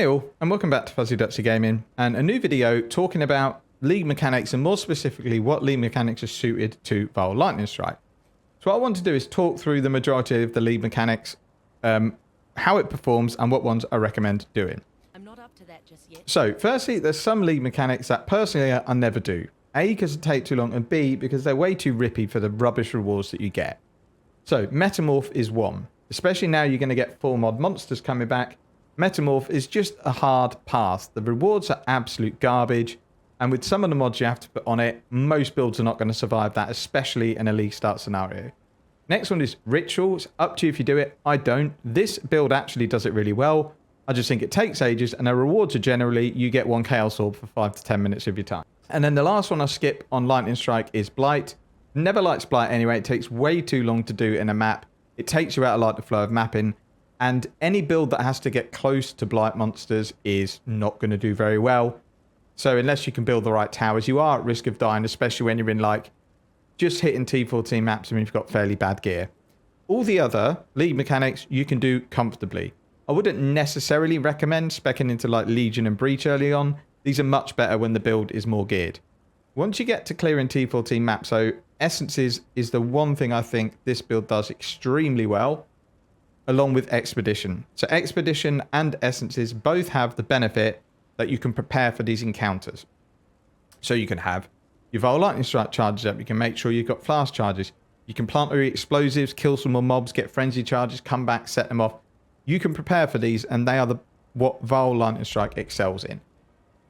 Hey all, and welcome back to Fuzzy Ducksy Gaming, and a new video talking about league mechanics, and more specifically what league mechanics are suited to Vile Lightning Strike. So what I want to do is talk through the majority of the league mechanics, how it performs, and what ones I recommend doing. I'm not up to that just yet. So firstly, there's some league mechanics that personally I never do. A, because it takes too long, and B, because they're way too rippy for the rubbish rewards that you get. So Metamorph is one. Especially now you're going to get 4 mod monsters coming back. Metamorph is just a hard pass. The rewards are absolute garbage. And with some of the mods you have to put on it, most builds are not going to survive that, especially in a league start scenario. Next one is Ritual. It's up to you if you do it. I don't. This build actually does it really well. I just think it takes ages, and the rewards are generally you get 1 Chaos Orb for 5 to 10 minutes of your time. And then the last one I skip on Lightning Strike is Blight. Never likes Blight anyway. It takes way too long to do in a map. It takes you out of like the flow of mapping. And any build that has to get close to Blight monsters is not going to do very well. So unless you can build the right towers, you are at risk of dying, especially when you're in like just hitting T14 maps and you've got fairly bad gear. All the other league mechanics you can do comfortably. I wouldn't necessarily recommend speccing into like Legion and Breach early on. These are much better when the build is more geared. Once you get to clearing T14 maps, so Essences is the one thing I think this build does extremely well, along with Expedition. So Expedition and Essences both have the benefit that you can prepare for these encounters. So you can have your Vile Lightning Strike charges up. You can make sure you've got flask charges. You can plant your explosives, kill some more mobs, get frenzy charges, come back, set them off. You can prepare for these, and they are what Vile Lightning Strike excels in.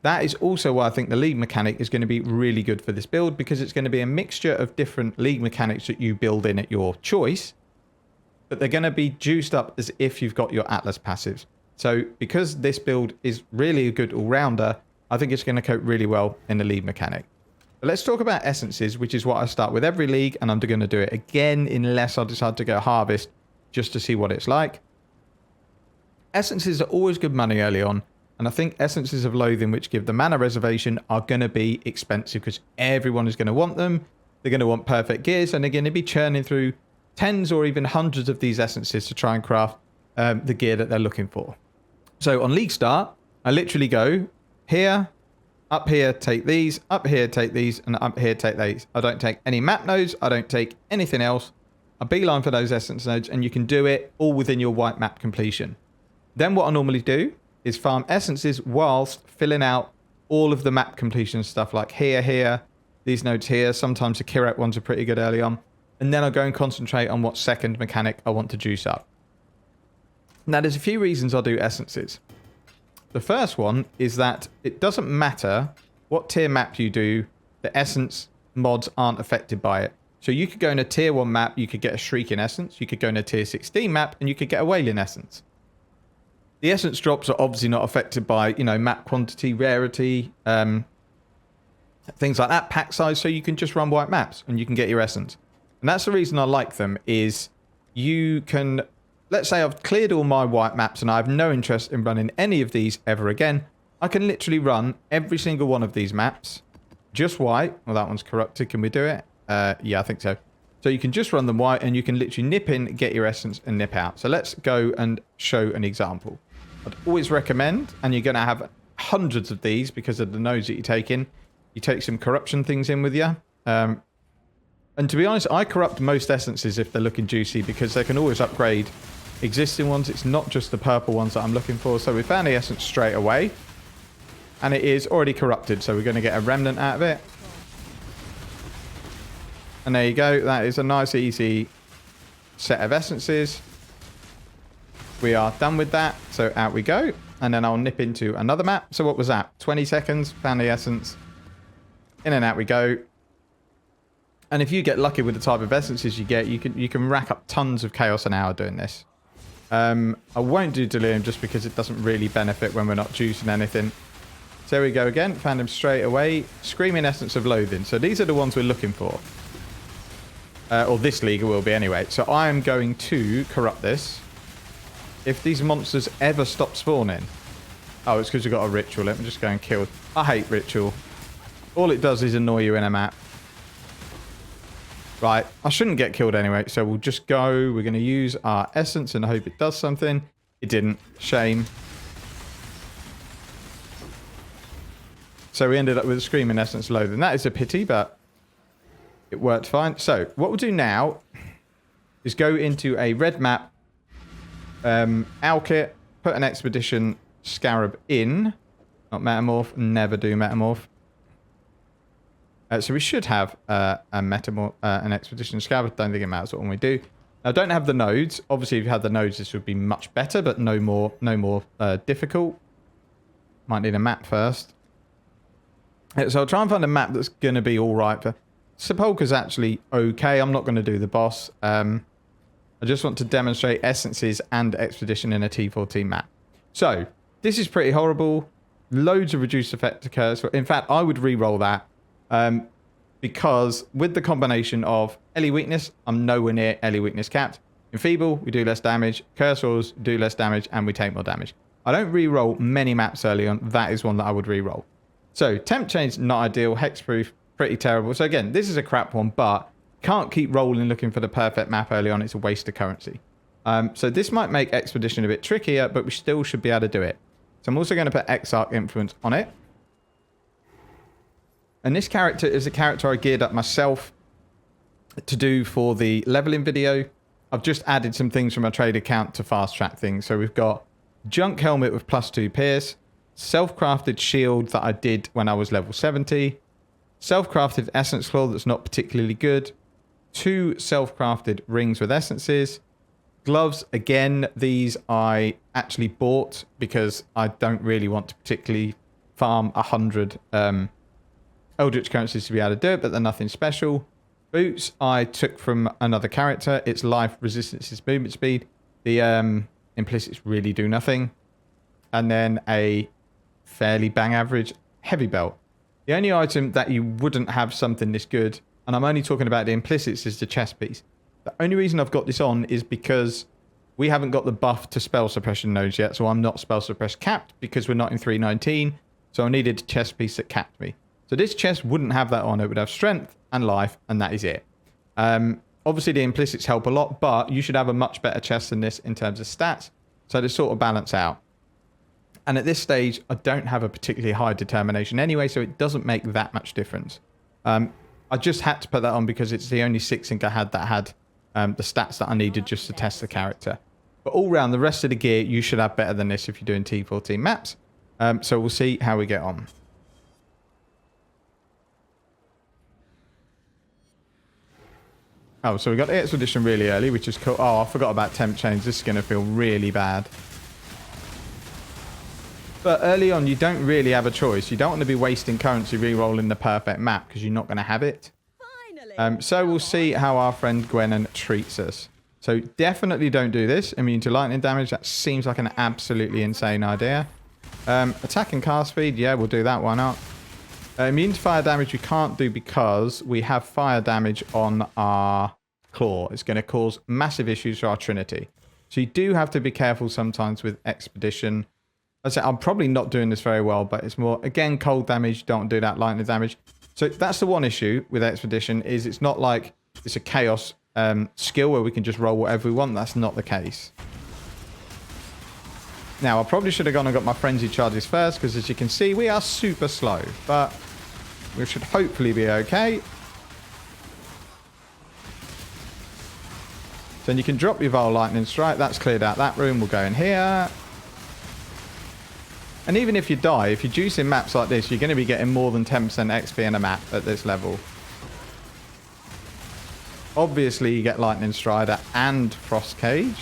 That is also why I think the league mechanic is going to be really good for this build, because it's going to be a mixture of different league mechanics that you build in at your choice, but they're going to be juiced up as if you've got your Atlas passives. So because this build is really a good all-rounder, I think it's going to cope really well in the league mechanic. But let's talk about Essences, which is what I start with every league, and I'm going to do it again unless I decide to go Harvest just to see what it's like. Essences are always good money early on, and I think Essences of Loathing, which give the mana reservation, are going to be expensive because everyone is going to want them. They're going to want perfect gears, and they're going to be churning through tens or even hundreds of these Essences to try and craft the gear that they're looking for. So on League Start, I literally go here, up here, take these, up here, take these, and up here, take these. I don't take any map nodes. I don't take anything else. I beeline for those Essence nodes, and you can do it all within your white map completion. Then what I normally do is farm Essences whilst filling out all of the map completion stuff, like here, these nodes here. Sometimes the Kirat ones are pretty good early on. And then I'll go and concentrate on what second mechanic I want to juice up. Now, there's a few reasons I'll do Essences. The first one is that it doesn't matter what tier map you do, the Essence mods aren't affected by it. So you could go in a tier 1 map, you could get a Shrieking Essence. You could go in a tier 16 map, and you could get a Wailing Essence. The Essence drops are obviously not affected by, you know, map quantity, rarity, things like that, pack size, so you can just run white maps, and you can get your Essence. And that's the reason I like them, is you can, let's say I've cleared all my white maps and I have no interest in running any of these ever again. I can literally run every single one of these maps just white. Well, that one's corrupted. Can we do it? Yeah, I think so. So you can just run them white, and you can literally nip in, get your Essence, and nip out. So let's go and show an example. I'd always recommend, and you're going to have hundreds of these because of the nodes that you take in. You take some corruption things in with you. And to be honest, I corrupt most Essences if they're looking juicy, because they can always upgrade existing ones. It's not just the purple ones that I'm looking for. So we found the Essence straight away, and it is already corrupted. So we're going to get a remnant out of it. And there you go. That is a nice, easy set of Essences. We are done with that. So out we go. And then I'll nip into another map. So what was that? 20 seconds. Found the Essence. In and out we go. And if you get lucky with the type of Essences you get, you can rack up tons of chaos an hour doing this. I won't do Delirium just because it doesn't really benefit when we're not juicing anything. So there we go again. Found him straight away. Screaming Essence of Loathing. So these are the ones we're looking for. Or this league will be anyway. So I am going to corrupt this. If these monsters ever stop spawning. Oh, it's because we've got a Ritual. Let me just go and kill. I hate Ritual. All it does is annoy you in a map. Right, I shouldn't get killed anyway, so we'll just go. We're going to use our Essence and hope it does something. It didn't. Shame. So we ended up with a Screaming Essence load. And that is a pity, but it worked fine. So what we'll do now is go into a red map, Alkit, put an Expedition Scarab in. Not Metamorph. Never do Metamorph. So we should have an Expedition Scarab. Don't think it matters what one we do. Now, don't have the nodes. Obviously, if you had the nodes, this would be much better, but no more difficult. Might need a map first. So I'll try and find a map that's going to be all right. Sepulchre's actually okay. I'm not going to do the boss. I just want to demonstrate essences and expedition in a T14 map. So this is pretty horrible. Loads of reduced effect to curse. In fact, I would re-roll that because with the combination of Ellie weakness, I'm nowhere near Ellie weakness capped. Enfeeble, we do less damage. Curse rolls do less damage, and we take more damage. I don't re-roll many maps early on. That is one that I would re-roll. So temp change, not ideal. Hexproof, pretty terrible. So again, this is a crap one, but can't keep rolling looking for the perfect map early on. It's a waste of currency. So this might make Expedition a bit trickier, but we still should be able to do it. So I'm also going to put Exile Influence on it. And this character is a character I geared up myself to do for the leveling video. I've just added some things from my trade account to fast track things. So we've got Junk Helmet with +2 Pierce, self-crafted shield that I did when I was level 70, self-crafted Essence Claw that's not particularly good, 2 self-crafted rings with essences, gloves, again, these I actually bought because I don't really want to particularly farm 100 Eldritch currencies to be able to do it, but they're nothing special. Boots I took from another character. Its life, resistance, its movement speed. The implicits really do nothing. And then a fairly bang average heavy belt. The only item that you wouldn't have something this good, and I'm only talking about the implicits, is the chest piece. The only reason I've got this on is because we haven't got the buff to spell suppression nodes yet, so I'm not spell suppress capped because we're not in 319, so I needed a chest piece that capped me. So this chest wouldn't have that on. It would have strength and life, and that is it. Obviously, the implicits help a lot, but you should have a much better chest than this in terms of stats, so they sort of balance out. And at this stage, I don't have a particularly high determination anyway, so it doesn't make that much difference. I just had to put that on because it's the only 6-inc I had that had the stats that I needed just to test the character. But all round, the rest of the gear, you should have better than this if you're doing T14 maps. So we'll see how we get on. Oh, so we got the expedition really early, which is cool. Oh, I forgot about temp change. This is going to feel really bad. But early on, you don't really have a choice. You don't want to be wasting currency re-rolling the perfect map because you're not going to have it. So we'll see how our friend Gwenan treats us. So definitely don't do this. Immune to lightning damage. That seems like an absolutely insane idea. Attack and cast speed. Yeah, we'll do that. Why not? Immune to fire damage we can't do because we have fire damage on our claw. It's going to cause massive issues for our Trinity. So you do have to be careful sometimes with Expedition. I'm probably not doing this very well, but it's more, again, cold damage. Don't do that lightning damage. So that's the one issue with Expedition is it's not like it's a chaos skill where we can just roll whatever we want. That's not the case. Now, I probably should have gone and got my frenzy charges first because as you can see, we are super slow, but we should hopefully be okay. So then you can drop your Vile Lightning Strike. That's cleared out that room. We'll go in here. And even if you die, if you're juicing maps like this, you're going to be getting more than 10% XP in a map at this level. Obviously, you get Lightning Strider and Frost Cage.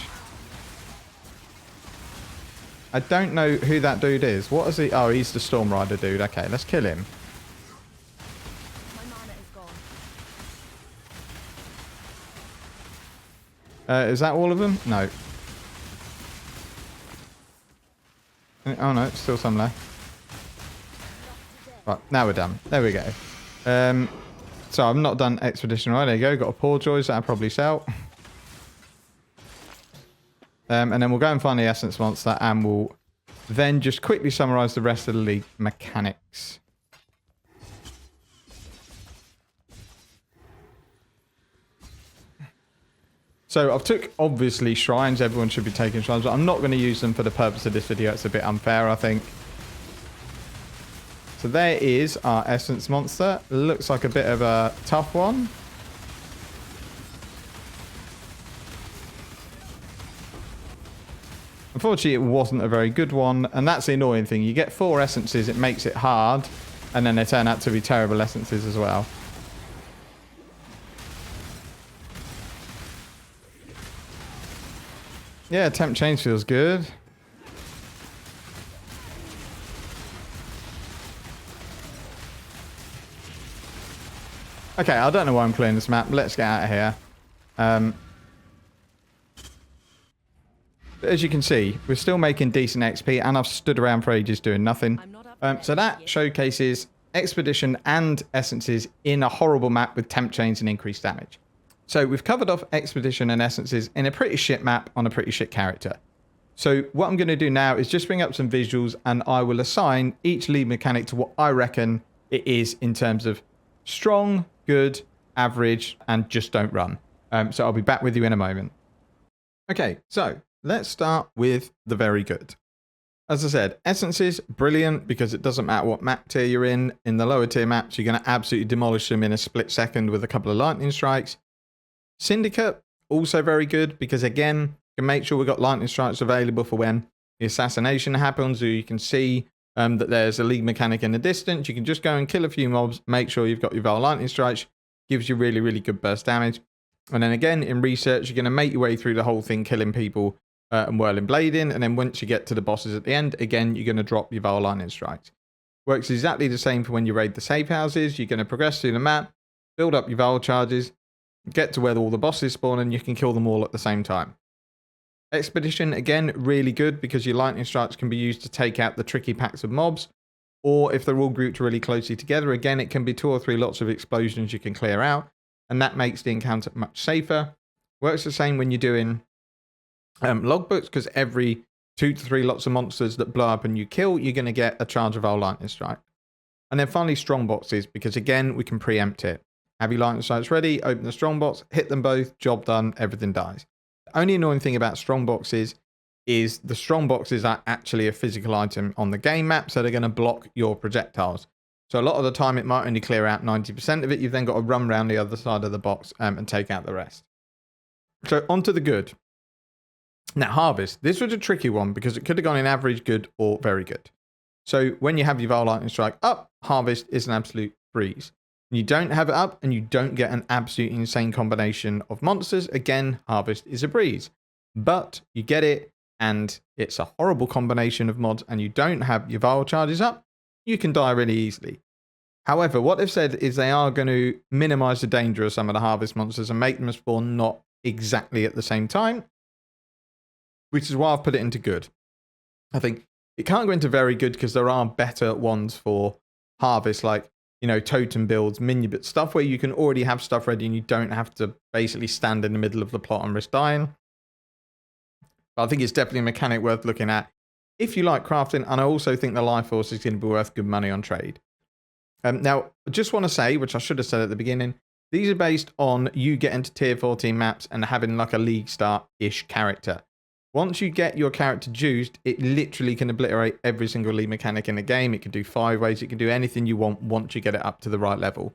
I don't know who that dude is. What is he? Oh, he's the Storm Rider dude. Okay, let's kill him. My mana is gone. Is that all of them? No. Oh no, still some left. Right, now we're done. There we go. So I've not done Expedition. Right, there you go. Got a Poor Joys that I'll probably sell. And then we'll go and find the Essence Monster and we'll then just quickly summarize the rest of the league mechanics. So I've took, obviously, shrines. Everyone should be taking shrines, but I'm not going to use them for the purpose of this video. It's a bit unfair, I think. So there is our Essence monster. Looks like a bit of a tough one. Unfortunately, it wasn't a very good one, and that's the annoying thing. You get 4 essences, it makes it hard, and then they turn out to be terrible essences as well. Yeah, temp change feels good. Okay, I don't know why I'm clearing this map. Let's get out of here. As you can see, we're still making decent XP, and I've stood around for ages doing nothing. So that showcases Expedition and Essences in a horrible map with temp chains and increased damage. So we've covered off Expedition and Essences in a pretty shit map on a pretty shit character. So what I'm going to do now is just bring up some visuals, and I will assign each lead mechanic to what I reckon it is in terms of strong, good, average, and just don't run. So I'll be back with you in a moment. Okay, so let's start with the very good. As I said, Essences, brilliant, because it doesn't matter what map tier you're in. In the lower tier maps, you're going to absolutely demolish them in a split second with a couple of lightning strikes. Syndicate, also very good, because again, you can make sure we've got lightning strikes available for when the assassination happens, or you can see that there's a league mechanic in the distance. You can just go and kill a few mobs, make sure you've got your Val lightning strikes, gives you really, really good burst damage. And then again, in research, you're going to make your way through the whole thing, killing people and whirling blading. And then once you get to the bosses at the end, again, you're going to drop your Val lightning strikes. Works exactly the same for when you raid the safe houses. You're going to progress through the map, build up your Val charges, get to where all the bosses spawn, and you can kill them all at the same time. Expedition, again, really good because your lightning strikes can be used to take out the tricky packs of mobs, or if they're all grouped really closely together, again, it can be 2 or 3 lots of explosions you can clear out, and that makes the encounter much safer. Works the same when you're doing logbooks, because every 2 to 3 lots of monsters that blow up and you kill, you're going to get a charge of our lightning strike. And then finally, strong boxes, because again, we can preempt it. Have your lightning strikes ready, open the strong box, hit them both, job done, everything dies. The only annoying thing about strong boxes is the strong boxes are actually a physical item on the game map, so they're going to block your projectiles. So a lot of the time, it might only clear out 90% of it. You've then got to run around the other side of the box and take out the rest. So onto the good. Now, Harvest. This was a tricky one because it could have gone in average, good, or very good. So when you have your Val Lightning Strike up, Harvest is an absolute breeze. You don't have it up and you don't get an absolute insane combination of monsters. Again, Harvest is a breeze. But you get it and it's a horrible combination of mods and you don't have your Val charges up, you can die really easily. However, what they've said is they are going to minimize the danger of some of the Harvest monsters and make them spawn not exactly at the same time, which is why I've put it into good. I think it can't go into very good because there are better ones for Harvest, like, you know, totem builds, minion bits, stuff where you can already have stuff ready and you don't have to basically stand in the middle of the plot and risk dying. But I think it's definitely a mechanic worth looking at if you like crafting, and I also think the Life Force is going to be worth good money on trade. Now, I just want to say, which I should have said at the beginning, these are based on you getting to tier 14 maps and having like a league start-ish character. Once you get your character juiced, it literally can obliterate every single league mechanic in the game. It can do 5 ways. It can do anything you want once you get it up to the right level.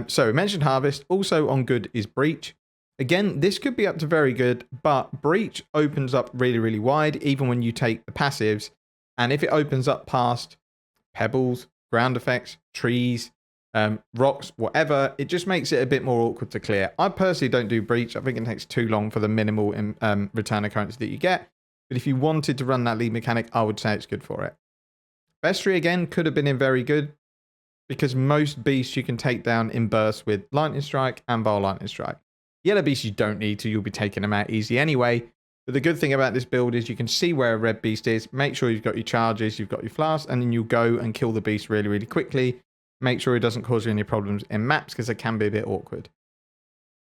So we mentioned Harvest. Also on good is Breach. Again, this could be up to very good, but Breach opens up really, really wide, even when you take the passives. And if it opens up past pebbles, ground effects, trees, rocks, whatever, it just makes it a bit more awkward to clear. I personally don't do Breach. I think it takes too long for the minimal return of currency that you get. But if you wanted to run that lead mechanic, I would say it's good for it. Vestry, again, could have been in very good, because most beasts you can take down in bursts with Lightning Strike and Val Lightning Strike. Yellow beasts you don't need to, you'll be taking them out easy anyway. But the good thing about this build is you can see where a red beast is, make sure you've got your charges, you've got your flasks, and then you'll go and kill the beast really, really quickly. Make sure it doesn't cause you any problems in maps, because it can be a bit awkward.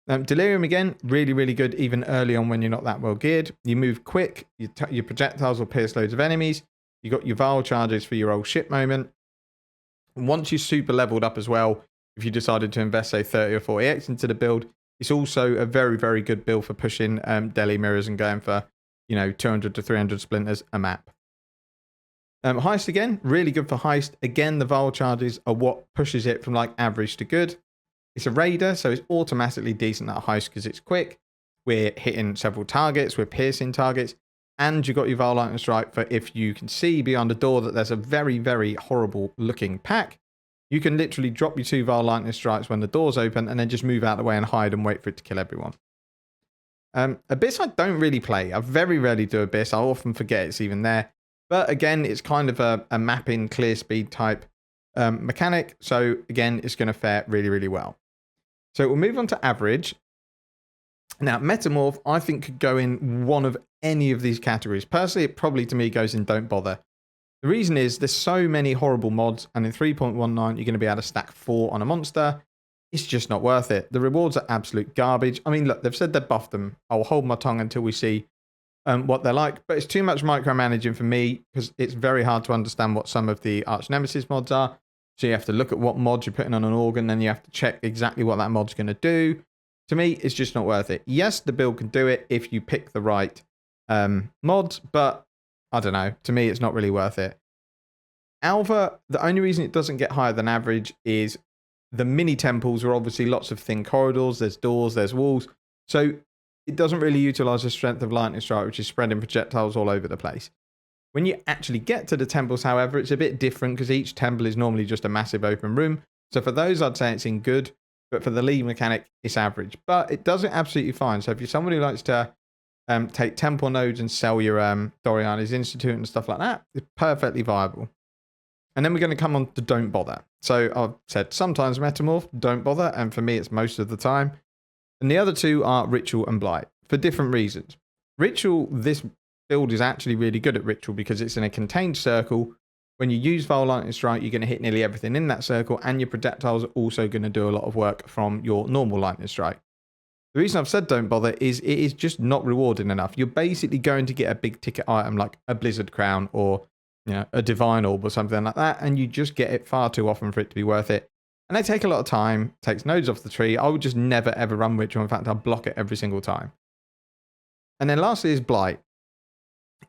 Delirium, again, really, really good, even early on when you're not that well geared. You move quick, your projectiles will pierce loads of enemies. You got your Val charges for your old shit moment. And once you're super leveled up as well, if you decided to invest, say, 30 or 40x into the build, it's also a very, very good build for pushing Deli mirrors and going for, you know, 200 to 300 splinters a map. Heist again, really good for Heist. Again, the Vile charges are what pushes it from like average to good. It's a raider, so it's automatically decent at Heist because it's quick. We're hitting several targets, we're piercing targets, and you've got your Vile Lightning Strike for if you can see beyond a door that there's a very, very horrible looking pack. You can literally drop your 2 Vile Lightning Strikes when the door's open and then just move out of the way and hide and wait for it to kill everyone. Abyss I don't really play. I very rarely do Abyss. I often forget it's even there. But again, it's kind of a mapping clear speed type mechanic. So again, it's going to fare really, really well. So we'll move on to average. Now, Metamorph, I think, could go in one of any of these categories. Personally, it probably to me goes in don't bother. The reason is there's so many horrible mods, and in 3.19, you're going to be able to stack 4 on a monster. It's just not worth it. The rewards are absolute garbage. I mean, look, they've said they buffed them. I'll hold my tongue until we see what they're like, but it's too much micromanaging for me because it's very hard to understand what some of the Arch Nemesis mods are. So you have to look at what mod you're putting on an organ, then you have to check exactly what that mod's going to do. To me, it's just not worth it. Yes, the build can do it if you pick the right mods, but I don't know. To me, it's not really worth it. Alva, the only reason it doesn't get higher than average is the mini temples are obviously lots of thin corridors. There's doors, there's walls. So it doesn't really utilize the strength of Lightning Strike, which is spreading projectiles all over the place. When you actually get to the temples, however, it's a bit different because each temple is normally just a massive open room. So for those, I'd say it's in good, but for the league mechanic, it's average. But it does it absolutely fine. So if you're someone who likes to take temple nodes and sell your Doriani's Institute and stuff like that, it's perfectly viable. And then we're going to come on to don't bother. So I've said sometimes Metamorph, don't bother, and for me it's most of the time. And the other two are Ritual and Blight for different reasons. Ritual, this build is actually really good at Ritual because it's in a contained circle. When you use Vile Lightning Strike, you're going to hit nearly everything in that circle, and your projectiles are also going to do a lot of work from your normal Lightning Strike. The reason I've said don't bother is it is just not rewarding enough. You're basically going to get a big ticket item like a Blizzard Crown or a Divine Orb or something like that, and you just get it far too often for it to be worth it. And they take a lot of time, takes nodes off the tree. I would just never ever run Ritual. In fact, I'll block it every single time. And then lastly is Blight.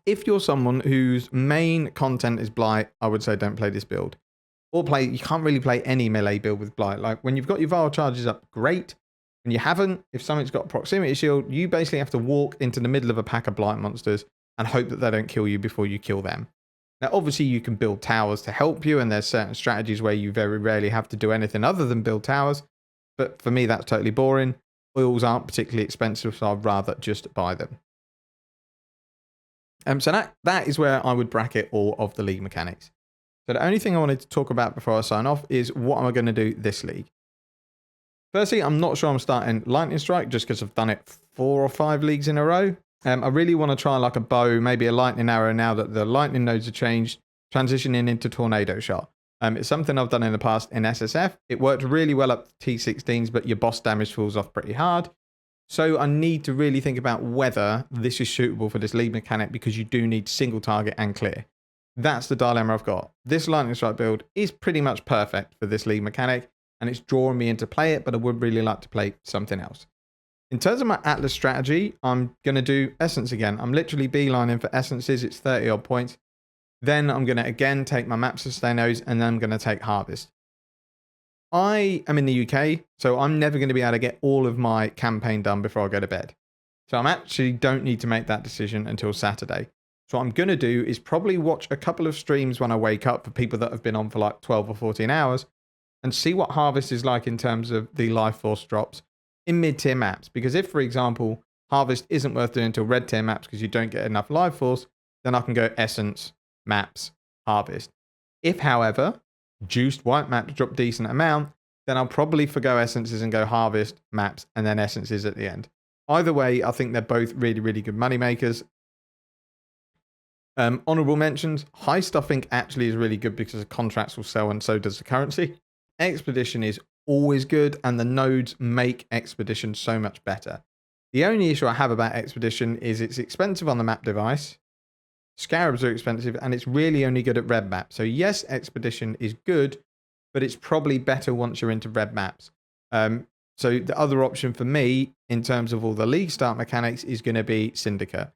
If you're someone whose main content is Blight, I would say don't play this build. Or you can't really play any melee build with Blight. Like when you've got your Vile charges up, great. When you haven't, if something's got a proximity shield, you basically have to walk into the middle of a pack of Blight monsters and hope that they don't kill you before you kill them. Now, obviously, you can build towers to help you, and there's certain strategies where you very rarely have to do anything other than build towers. But for me, that's totally boring. Oils aren't particularly expensive, so I'd rather just buy them. So that is where I would bracket all of the league mechanics. So the only thing I wanted to talk about before I sign off is what am I going to do this league. Firstly, I'm not sure I'm starting Lightning Strike just because I've done it 4 or 5 leagues in a row. I really want to try like a bow, maybe a lightning arrow now that the lightning nodes are changed, transitioning into tornado shot. It's something I've done in the past in SSF. It worked really well up to T16s, but your boss damage falls off pretty hard. So I need to really think about whether this is suitable for this league mechanic because you do need single target and clear. That's the dilemma I've got. This Lightning Strike build is pretty much perfect for this league mechanic, and it's drawing me in to play it, but I would really like to play something else. In terms of my Atlas strategy, I'm going to do Essence again. I'm literally beelining for Essences. It's 30 odd points. Then I'm going to again take my Map Sustainers, and then I'm going to take Harvest. I am in the UK, so I'm never going to be able to get all of my campaign done before I go to bed. So I actually don't need to make that decision until Saturday. So what I'm going to do is probably watch a couple of streams when I wake up for people that have been on for like 12 or 14 hours and see what Harvest is like in terms of the Life Force drops in mid-tier maps. Because if, for example, Harvest isn't worth doing until red tier maps because you don't get enough Life Force, then I can go Essence, Maps, Harvest. If, however, juiced white maps drop decent amount, then I'll probably forgo Essences and go Harvest, Maps, and then Essences at the end. Either way, I think they're both really, really good money makers. Honorable mentions, Heist I think actually is really good because the contracts will sell and so does the currency. Expedition is always good, and the nodes make Expedition so much better. The only issue I have about Expedition is it's expensive on the map device, Scarabs are expensive, and it's really only good at red maps. So yes, Expedition is good, but it's probably better once you're into red maps. So the other option for me, in terms of all the league start mechanics, is going to be Syndicate.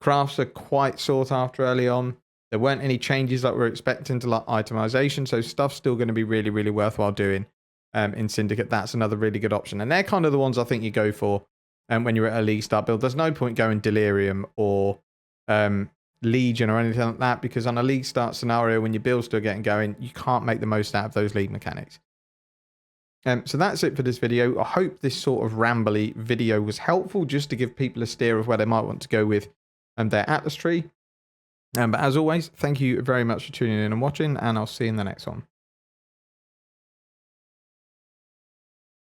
Crafts are quite sought after early on. There weren't any changes that we're expecting to like itemization, so stuff's still going to be really, really worthwhile doing in Syndicate. That's another really good option. And they're kind of the ones I think you go for when you're at a League start build. There's no point going Delirium or Legion or anything like that, because on a League start scenario, when your build's still getting going, you can't make the most out of those League mechanics. So that's it for this video. I hope this sort of rambly video was helpful, just to give people a steer of where they might want to go with their Atlas tree. But as always, thank you very much for tuning in and watching, and I'll see you in the next one.